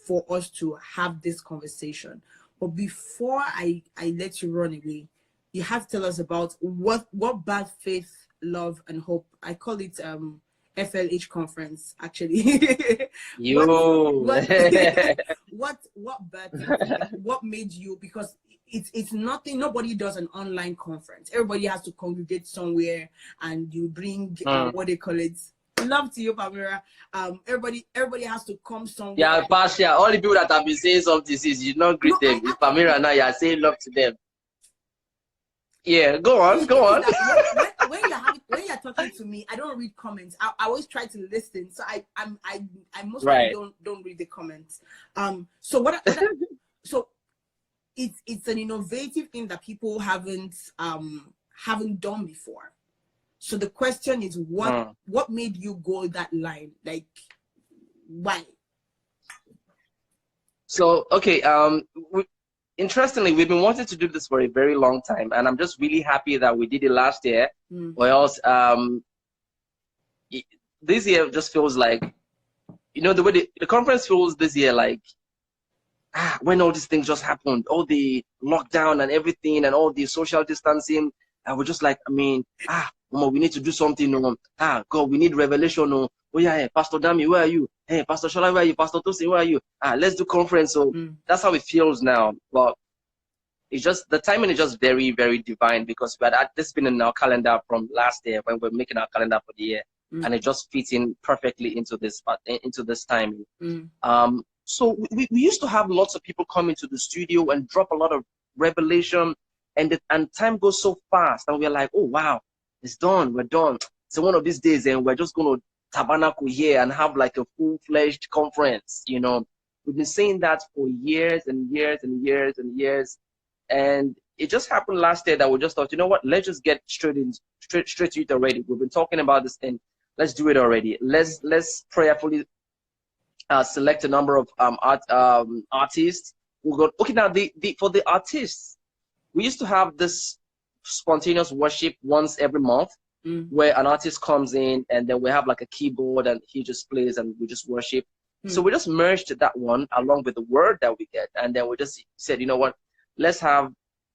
for us to have this conversation. But before I let you run away, you have to tell us about what Bad Faith, Love and Hope. I call it FLH conference, actually. what made you, because it's nothing, nobody does an online conference. Everybody has to congregate somewhere, and you bring what they call it. Love to you, Pamira. Everybody has to come somewhere.
Yeah, Pasha, all the people that have been saying something since, you not greet them. It's Pamira now, you are saying love to them. Yeah, go on.
When you're talking to me, I don't read comments. I always try to listen. So I mostly don't read the comments. So so it's an innovative thing that people haven't done before. So the question is, what made you go that line? Like, why? So
okay, interestingly, we've been wanting to do this for a very long time, and I'm just really happy that we did it last year. Or else, this year just feels like, you know, the way the conference feels this year, like, when all these things just happened, all the lockdown and everything, and all the social distancing, and we're just like, I mean, we need to do something. God, we need revelation. Oh yeah, Pastor Dami, where are you? Hey, Pastor Shola, where are you? Pastor Tosi, where are you? Let's do conference. So that's how it feels now. But it's just, the timing is just very, very divine, because we had this been in our calendar from last year when we're making our calendar for the year, and it just fits in perfectly into this timing. So we used to have lots of people come into the studio and drop a lot of revelation, and time goes so fast, and we're like, oh wow, it's done, we're done. So one of these days, and we're just going to tabernacle here and have like a full-fledged conference. You know, we've been saying that for years and years and years and years, and it just happened last year that we just thought, you know what, let's just get straight to it already. We've been talking about this thing, let's do it already. Let's prayerfully select a number of artists. We'll go, okay, now for the artists, we used to have this spontaneous worship once every month, where an artist comes in, and then we have like a keyboard, and he just plays, and we just worship. So we just merged that one along with the word that we get, and then we just said, you know what, let's have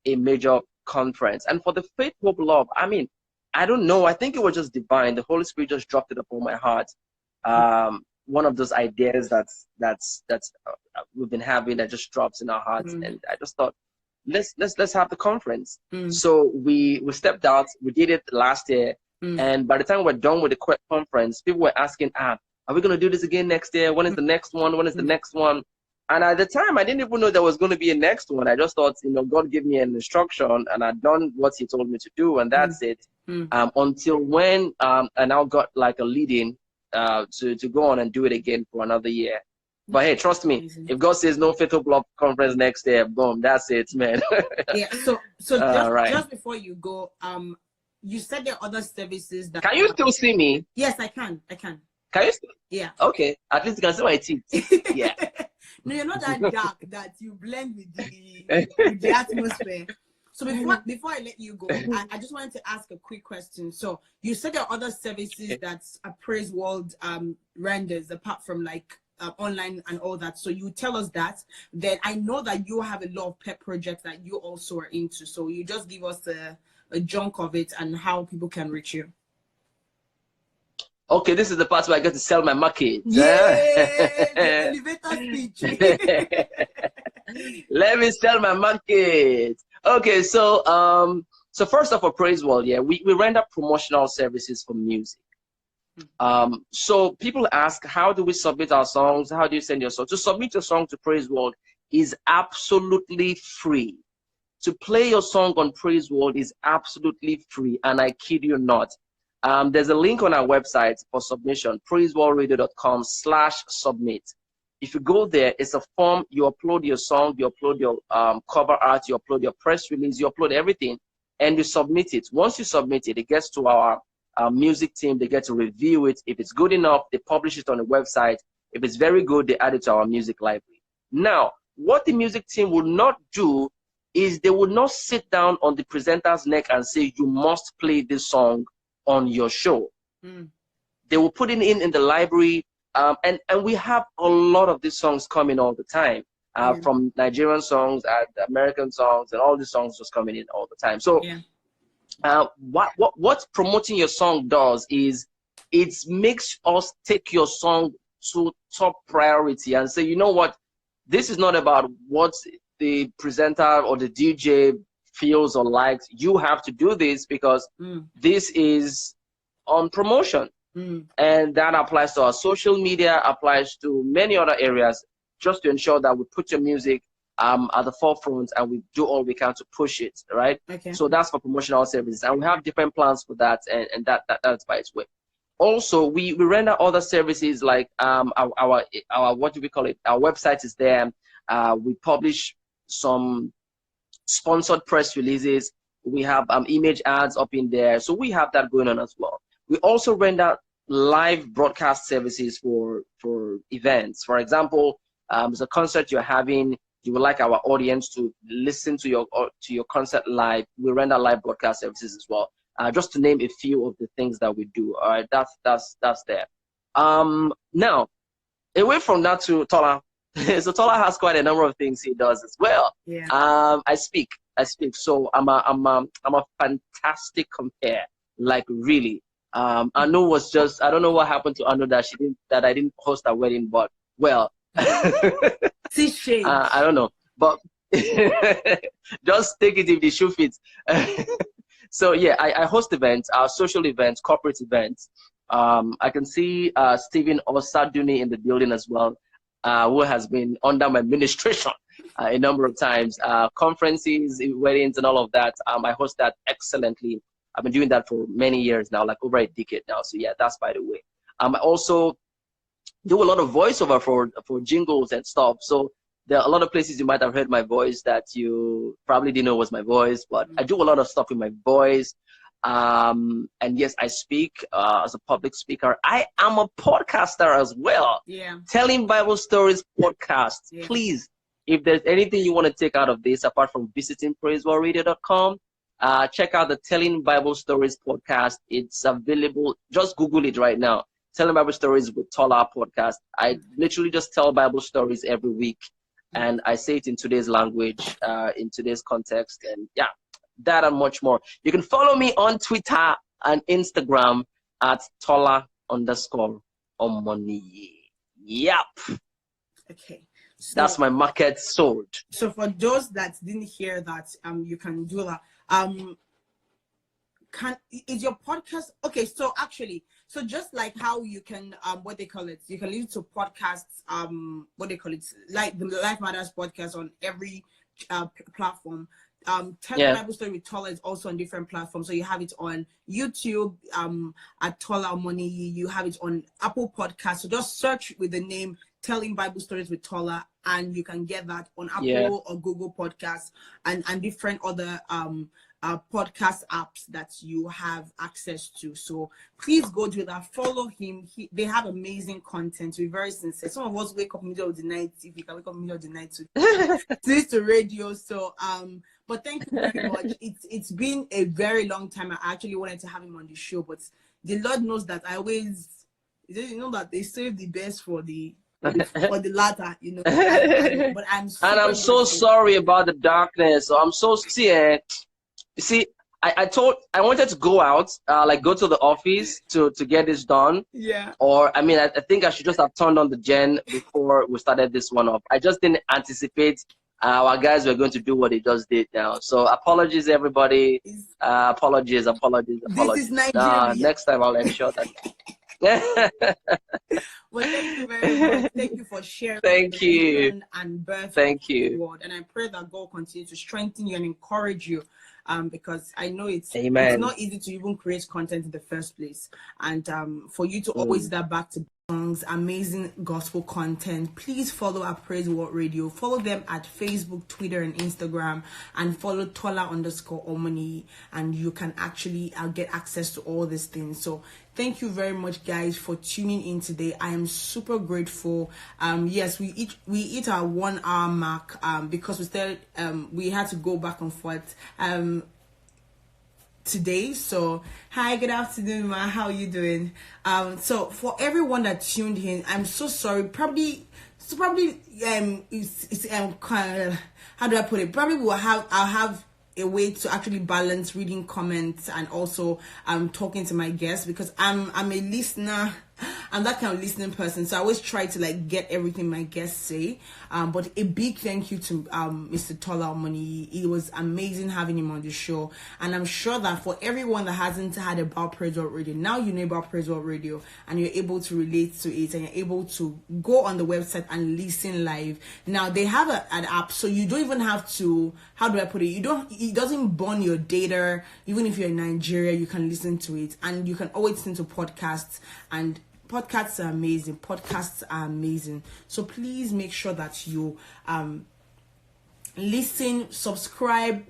a major conference. And for the Faith, Hope, Love, I mean, I don't know, I think it was just divine. The Holy Spirit just dropped it upon my heart. One of those ideas that's we've been having that just drops in our hearts, and I just thought, let's have the conference. So we stepped out, we did it last year, and by the time we're done with the conference, people were asking, are we going to do this again next year? When is the next one? When is the next one? And at the time, I didn't even know there was going to be a next one. I just thought, God gave me an instruction, and I'd done what he told me to do, and that's it. Until when I now got like a lead-in to go on and do it again for another year. But hey, trust me, if God says no Fatal Block Conference next year, boom, that's it, man.
Yeah. So just before you go, you said there are other services that.
Can you still see me?
Yes, I can.
Can you still?
Yeah.
Okay. At least you can see my teeth. Yeah.
No, you're not that dark that you blend with the atmosphere. So before I let you go, I just wanted to ask a quick question. So you said there are other services that a Praiseworld renders apart from like online and all that. So you tell us that. Then I know that you have a lot of pet projects that you also are into. So you just give us a chunk of it and how people can reach you.
Okay, this is the part where I get to sell my market.
Yeah, elevator speech.
Let me sell my market. Okay, so first off, for Praiseworld, yeah, we render promotional services for music. So people ask, how do we submit our songs? How do you send your song? To submit your song to Praiseworld is absolutely free. To play your song on Praiseworld is absolutely free, and I kid you not. There's a link on our website for submission, praiseworldradio.com/submit. If you go there, it's a form. You upload your song, you upload your cover art, you upload your press release, you upload everything, and you submit it. Once you submit it, it gets to our music team. They get to review it. If it's good enough, they publish it on the website. If it's very good, they add it to our music library. Now, what the music team will not do is they will not sit down on the presenter's neck and say, you must play this song on your show. They will put it in the library, and we have a lot of these songs coming all the time, from Nigerian songs and American songs, and all these songs just coming in all the time. So what promoting your song does is it makes us take your song to top priority and say, you know what, this is not about what the presenter or the DJ feels or likes. You have to do this because this is on promotion. And that applies to our social media, applies to many other areas, just to ensure that we put your music at the forefront and we do all we can to push it, right? Okay. So that's for promotional services, and we have different plans for that, and that's by its way. Also, we render other services like our what do we call it? Our website is there. We publish some sponsored press releases. We have image ads up in there, so we have that going on as well. We also render live broadcast services for events. For example, there's a concert you're having, you would like our audience to listen to your concert live. We render live broadcast services as well. Just to name a few of the things that we do. All right, that's there. Now, away from that to Tola. So Tola has quite a number of things he does as well. Yeah. I speak. So I'm a fantastic compare. Like really. Anu was just, I don't know what happened to Anu that I didn't host a wedding, but well. I don't know, but just take it if the shoe fits. So yeah, I host events, social events, corporate events. I can see Stephen Osaduni in the building as well, who has been under my administration a number of times. Conferences, weddings, and all of that. I host that excellently. I've been doing that for many years now, like over a decade now. So yeah, that's by the way. I also do a lot of voiceover for jingles and stuff. So there are a lot of places you might have heard my voice that you probably didn't know was my voice, but I do a lot of stuff with my voice. And yes, I speak as a public speaker. I am a podcaster as well. Yeah. Telling Bible Stories podcast. Yeah. Please, if there's anything you want to take out of this, apart from visiting praiseworldradio.com, check out the Telling Bible Stories podcast. It's available. Just Google it right now. Telling Bible Stories with Tola podcast. I literally just tell Bible stories every week, and I say it in today's language, in today's context, and yeah, that and much more. You can follow me on Twitter and Instagram at Tola_Omoniyi. Yep. Okay. So that's my market sold. So for those that didn't hear that, you can do that.
is your podcast okay? So actually, so just like how you can what they call it, you can listen to podcasts what they call it, like the Life Matters podcast on every platform. Telling Bible Story with Tola is also on different platforms. So you have it on YouTube at Tola Omoniyi. You have it on Apple Podcasts. So just search with the name Telling Bible Stories with Tola, and you can get that on Apple or Google Podcasts and different other podcast apps that you have access to. So please go do that. Follow him. They have amazing content. To be very sincere, some of us wake up in the middle of the night. If you can wake up in the middle of the night to listen to radio. So but thank you very much. It's been a very long time. I actually wanted to have him on the show, but the Lord knows that I always, you know, that they save the best for the latter, you know. But I'm
so sorry about the darkness. So I'm so scared. You see, I wanted to go out, like go to the office to get this done.
Yeah.
Or I mean, I think I should just have turned on the gen before we started this one off. I just didn't anticipate our guys were going to do what they just did now. So apologies, everybody. Apologies.
This is Nigeria.
Next time I'll ensure that.
Well, thank you very much. Thank you for sharing.
Thank you.
And birth.
Thank you.
Word. And I pray that God continue to strengthen you and encourage you. Because I know it's not easy to even create content in the first place. And for you to always that back to songs, amazing gospel content, please follow our Praiseworld Radio. Follow them at Facebook, Twitter, and Instagram, and follow Tola_Omoniyi, and you can actually get access to all these things. So thank you very much, guys, for tuning in today. I am super grateful. Yes, we eat our 1 hour mark because we had to go back and forth today. So hi, good afternoon, ma. How are you doing? So for everyone that tuned in, I'm so sorry. Probably it's kind of, how do I put it? Probably I'll have a way to actually balance reading comments and also talking to my guests, because I'm a listener. I'm that kind of listening person, so I always try to like get everything my guests say. But a big thank you to Mr. Tola Omoniyi. It was amazing having him on the show, and I'm sure that for everyone that hasn't had about Praiseworld Radio, now you know about Praiseworld Radio, and you're able to relate to it, and you're able to go on the website and listen live. Now they have an app, so you don't even have to. How do I put it? It doesn't burn your data. Even if you're in Nigeria, you can listen to it, and you can always listen to podcasts. And podcasts are amazing. So please make sure that you listen, subscribe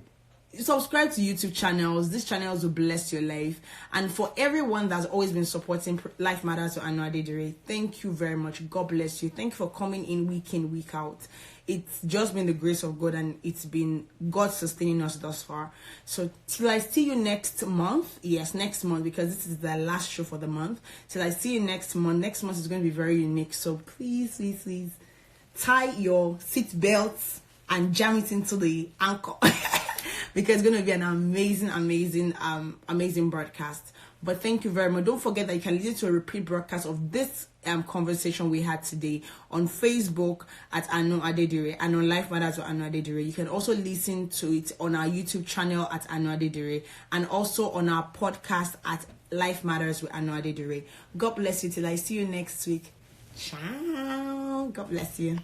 to YouTube channels. These channels will bless your life. And for everyone that's always been supporting Life Matters with Anuadedere, thank you very much. God bless you. Thank you for coming in, week out. It's just been the grace of God, and it's been God sustaining us thus far. So till I see you next month, yes, next month, because this is the last show for the month. Till I see you next month. Next month is going to be very unique. So please tie your seat belts and jam it into the anchor because it's going to be an amazing broadcast. But thank you very much. Don't forget that you can listen to a repeat broadcast of this conversation we had today on Facebook at Anuadedere and on Life Matters with Anuadedere. You can also listen to it on our YouTube channel at Anuadedere and also on our podcast at Life Matters with Anuadedere. God bless you till I see you next week. Ciao. God bless you.